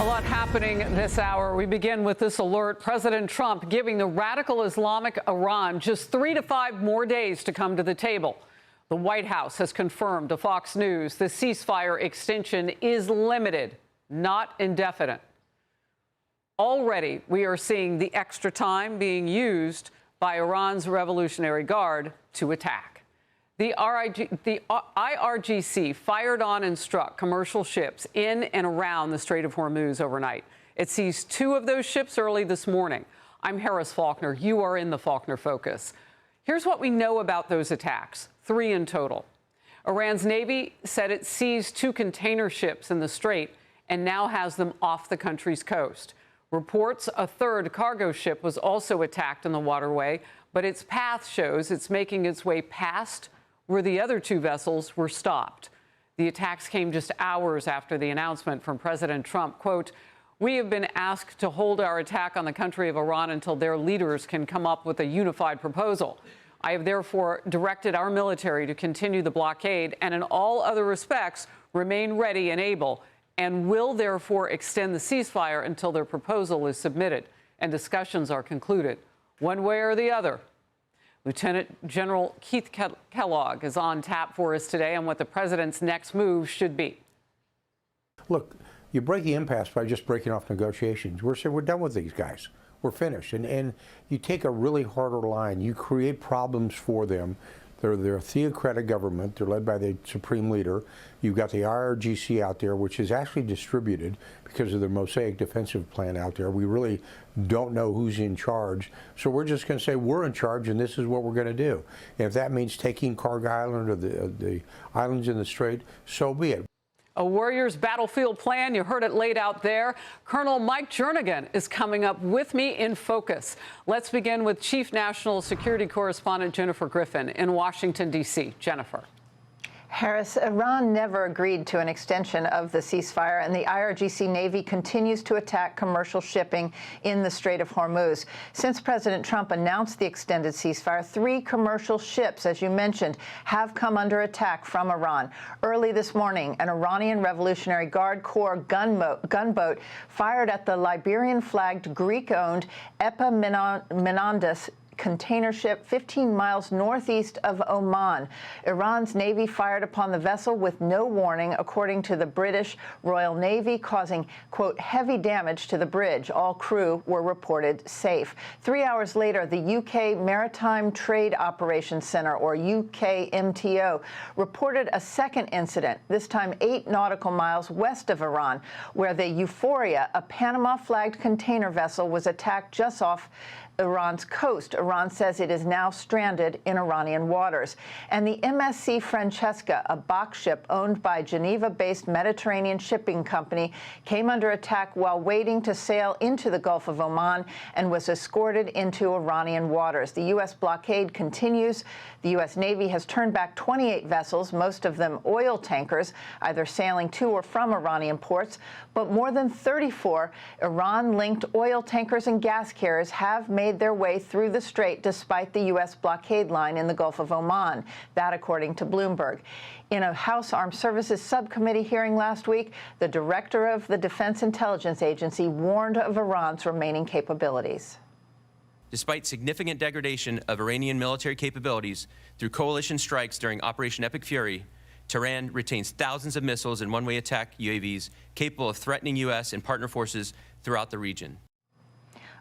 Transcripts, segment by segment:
A lot happening this hour. We begin with this alert. President Trump giving the radical Islamic Iran just 3 to 5 more days to come to the table. The White House has confirmed to Fox News the ceasefire extension is limited, not indefinite. Already, we are seeing the extra time being used by Iran's Revolutionary Guard to attack. The IRGC fired on and struck commercial ships in and around the Strait of Hormuz overnight. It seized 2 of those ships early this morning. I'm Harris Faulkner. You are in the Faulkner Focus. Here's what we know about those attacks, 3 in total. Iran's Navy said it seized 2 container ships in the Strait and now has them off the country's coast. Reports a 3rd cargo ship was also attacked in the waterway, but its path shows it's making its way past where the other 2 vessels were stopped. The attacks came just hours after the announcement from President Trump, quote, "We have been asked to hold our attack on the country of Iran until their leaders can come up with a unified proposal. I have therefore directed our military to continue the blockade and in all other respects remain ready and able, and will therefore extend the ceasefire until their proposal is submitted and discussions are concluded, one way or the other." Lieutenant General Keith Kellogg is on tap for us today on what the president's next move should be. Look, you break the impasse by just breaking off negotiations. We're saying we're done with these guys. We're finished. And you take a really harder line. You create problems for them. They're a theocratic government. They're led by the supreme leader. You've got the IRGC out there, which is actually distributed because of the Mosaic defensive plan out there. We really don't know who's in charge. So we're just going to say we're in charge and this is what we're going to do. And if that means taking Carg Island or the islands in the Strait, so be it. A warrior's battlefield plan. You heard it laid out there. Colonel Mike Jernigan is coming up with me in Focus. Let's begin with Chief National Security Correspondent Jennifer Griffin in Washington, D.C. Jennifer. Harris, Iran never agreed to an extension of the ceasefire, and the IRGC Navy continues to attack commercial shipping in the Strait of Hormuz. Since President Trump announced the extended ceasefire, 3 commercial ships, as you mentioned, have come under attack from Iran. Early this morning, an Iranian Revolutionary Guard Corps gunboat fired at the Liberian-flagged Greek-owned Epaminondas container ship 15 miles northeast of Oman. Iran's Navy fired upon the vessel with no warning, according to the British Royal Navy, causing, quote, heavy damage to the bridge. All crew were reported safe. 3 hours later, the UK Maritime Trade Operations Center, or UKMTO, reported a second incident, this time 8 nautical miles west of Iran, where the Euphoria, a Panama-flagged container vessel, was attacked just off Iran's coast. Iran says it is now stranded in Iranian waters. And the MSC Francesca, a box ship owned by Geneva-based Mediterranean shipping company, came under attack while waiting to sail into the Gulf of Oman and was escorted into Iranian waters. The U.S. blockade continues. The U.S. Navy has turned back 28 vessels, most of them oil tankers, either sailing to or from Iranian ports. But more than 34 Iran-linked oil tankers and gas carriers have made their way through the strait despite the U.S. blockade line in the Gulf of Oman. That, according to Bloomberg. In a House Armed Services Subcommittee hearing last week, the director of the Defense Intelligence Agency warned of Iran's remaining capabilities. Despite significant degradation of Iranian military capabilities through coalition strikes during Operation Epic Fury, Tehran retains thousands of missiles and one-way attack UAVs capable of threatening U.S. and partner forces throughout the region.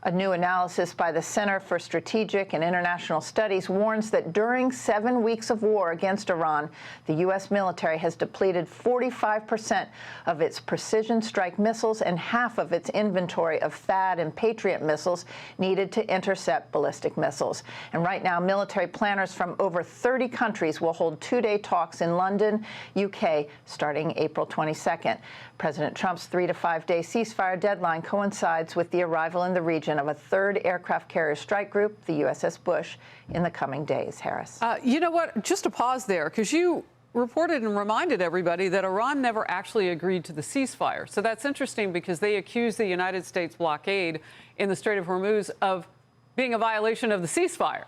A new analysis by the Center for Strategic and International Studies warns that during 7 weeks of war against Iran, the U.S. military has depleted 45% of its precision strike missiles and half of its inventory of THAAD and Patriot missiles needed to intercept ballistic missiles. And right now, military planners from over 30 countries will hold 2-day talks in London, UK, starting April 22nd. President Trump's 3 to 5 day ceasefire deadline coincides with the arrival in the region of a 3rd aircraft carrier strike group, the USS Bush, in the coming days. Harris. You know what? Just to pause there, because you reported and reminded everybody that Iran never actually agreed to the ceasefire. So that's interesting because they accused the United States blockade in the Strait of Hormuz of being a violation of the ceasefire.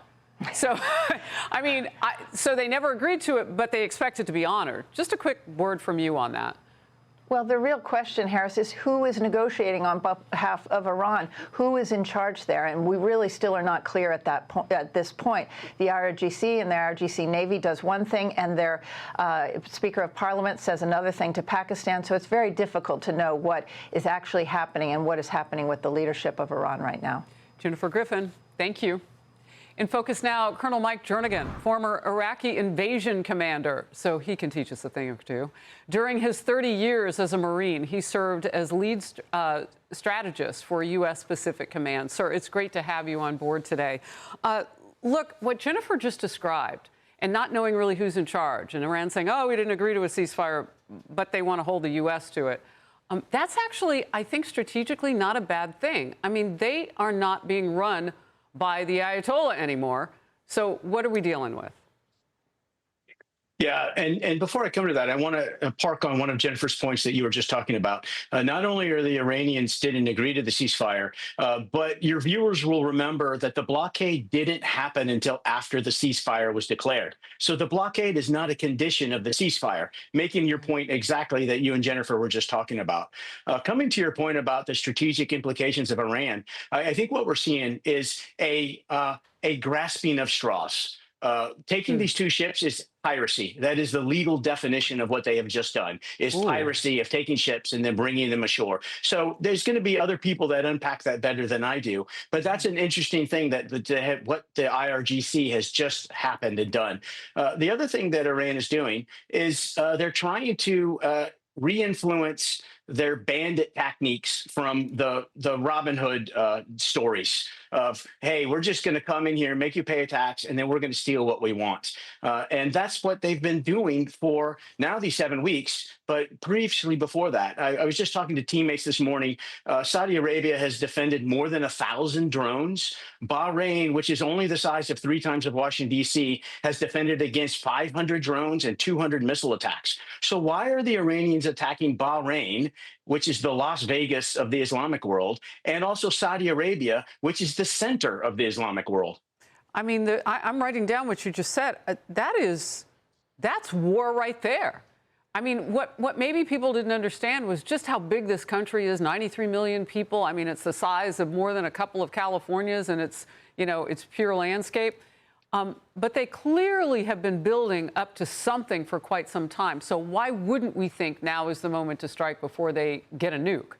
So, I mean, so they never agreed to it, but they expect it to be honored. Just a quick word from you on that. Well, the real question, Harris, is who is negotiating on behalf of Iran? Who is in charge there? And we really still are not clear at this point. The IRGC and the IRGC Navy does one thing, and their Speaker of Parliament says another thing to Pakistan. So it's very difficult to know what is actually happening and what is happening with the leadership of Iran right now. Jennifer Griffin, thank you. In focus now, Colonel Mike Jernigan, former Iraqi invasion commander, so he can teach us a thing or two. During his 30 years as a Marine, he served as lead strategist for U.S. Pacific Command. Sir, it's great to have you on board today. Look, what Jennifer just described, and not knowing really who's in charge, and Iran saying, oh, we didn't agree to a ceasefire, but they want to hold the U.S. to it. That's actually, I think, strategically not a bad thing. I mean, they are not being run by the Ayatollah anymore. So what are we dealing with? Yeah, and before I come to that, I want to park on one of Jennifer's points that you were just talking about. Not only are the Iranians didn't agree to the ceasefire, but your viewers will remember that the blockade didn't happen until after the ceasefire was declared. So the blockade is not a condition of the ceasefire, making your point exactly that you and Jennifer were just talking about. Coming to your point about the strategic implications of Iran, I think what we're seeing is a grasping of straws. Taking these two ships is piracy. That is the legal definition of what they have just done, is piracy of taking ships and then bringing them ashore. So there's going to be other people that unpack that better than I do. But that's an interesting thing that what the IRGC has just happened and done. The other thing that Iran is doing is they're trying to re-influence their bandit techniques from the Robin Hood stories of, hey, we're just going to come in here, make you pay a tax, and then we're going to steal what we want. And that's what they've been doing for now these 7 weeks. But previously before that, I was just talking to teammates this morning. Saudi Arabia has defended more than 1,000 drones. Bahrain, which is only the size of 3 times of Washington, D.C., has defended against 500 drones and 200 missile attacks. So why are the Iranians attacking Bahrain, which is the Las Vegas of the Islamic world, and also Saudi Arabia, which is the center of the Islamic world? I mean, I'm writing down what you just said. That's war right there. I mean, what maybe people didn't understand was just how big this country is, 93 million people. I mean, it's the size of more than a couple of Californias, and it's pure landscape. But they clearly have been building up to something for quite some time. So why wouldn't we think now is the moment to strike before they get a nuke?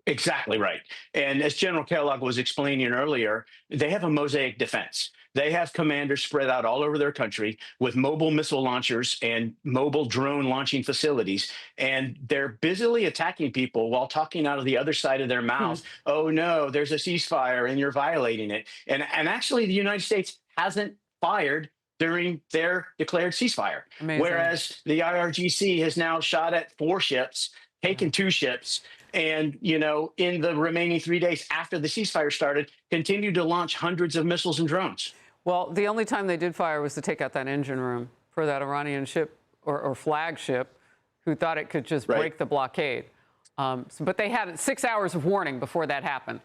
Exactly right. And as General Kellogg was explaining earlier, they have a mosaic defense. They have commanders spread out all over their country with mobile missile launchers and mobile drone launching facilities. And they're busily attacking people while talking out of the other side of their mouths. Oh, no, there's a ceasefire and you're violating it. And actually, the United States hasn't fired during their declared ceasefire. Amazing. Whereas the IRGC has now shot at 4 ships, taken 2 ships, and, in the remaining 3 days after the ceasefire started, continued to launch hundreds of missiles and drones. Well, the only time they did fire was to take out that engine room for that Iranian ship or flagship who thought it could just break the blockade. But they had 6 hours of warning before that happened.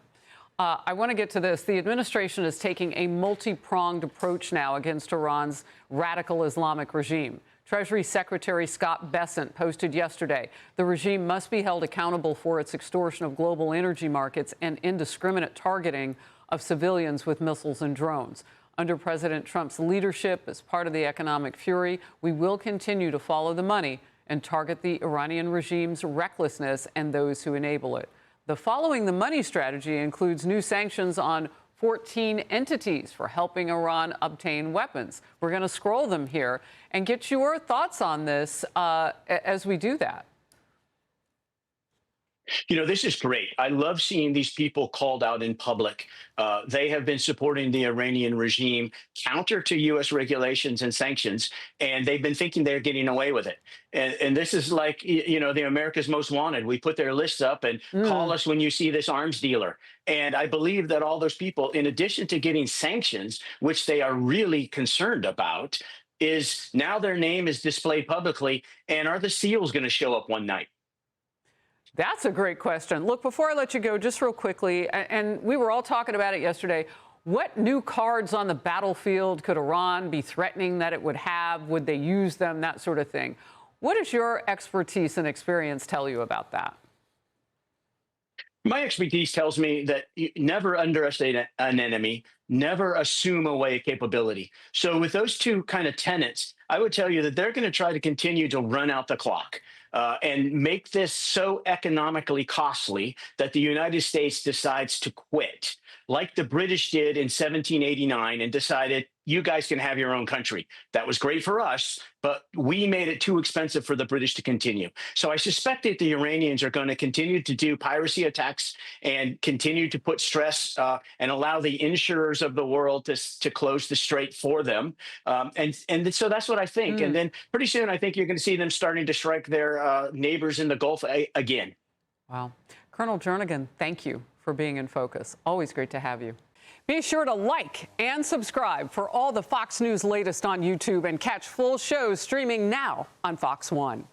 I want to get to this. The administration is taking a multi-pronged approach now against Iran's radical Islamic regime. Treasury Secretary Scott Bessent posted yesterday, the regime must be held accountable for its extortion of global energy markets and indiscriminate targeting of civilians with missiles and drones. Under President Trump's leadership, as part of the economic fury, we will continue to follow the money and target the Iranian regime's recklessness and those who enable it. The following the money strategy includes new sanctions on 14 entities for helping Iran obtain weapons. We're going to scroll them here and get your thoughts on this as we do that. This is great. I love seeing these people called out in public. They have been supporting the Iranian regime counter to U.S. regulations and sanctions, and they've been thinking they're getting away with it. And this is like, the America's Most Wanted. We put their lists up and call us when you see this arms dealer. And I believe that all those people, in addition to getting sanctions, which they are really concerned about, is now their name is displayed publicly. And are the SEALs going to show up one night? That's a great question. Look, before I let you go, just real quickly, and we were all talking about it yesterday, what new cards on the battlefield could Iran be threatening that it would have? Would they use them? That sort of thing. What does your expertise and experience tell you about that? My expertise tells me that you never underestimate an enemy, never assume away a capability. So with those two kind of tenets, I would tell you that they're going to try to continue to run out the clock and make this so economically costly that the United States decides to quit, like the British did in 1789 and decided, you guys can have your own country. That was great for us, but we made it too expensive for the British to continue. So I suspect that the Iranians are going to continue to do piracy attacks and continue to put stress and allow the insurers of the world to close the strait for them. And so that's what I think. And then pretty soon, I think you're going to see them starting to strike their neighbors in the Gulf again. Wow. Colonel Jernigan, thank you for being in focus. Always great to have you. Be sure to like and subscribe for all the Fox News latest on YouTube and catch full shows streaming now on Fox One.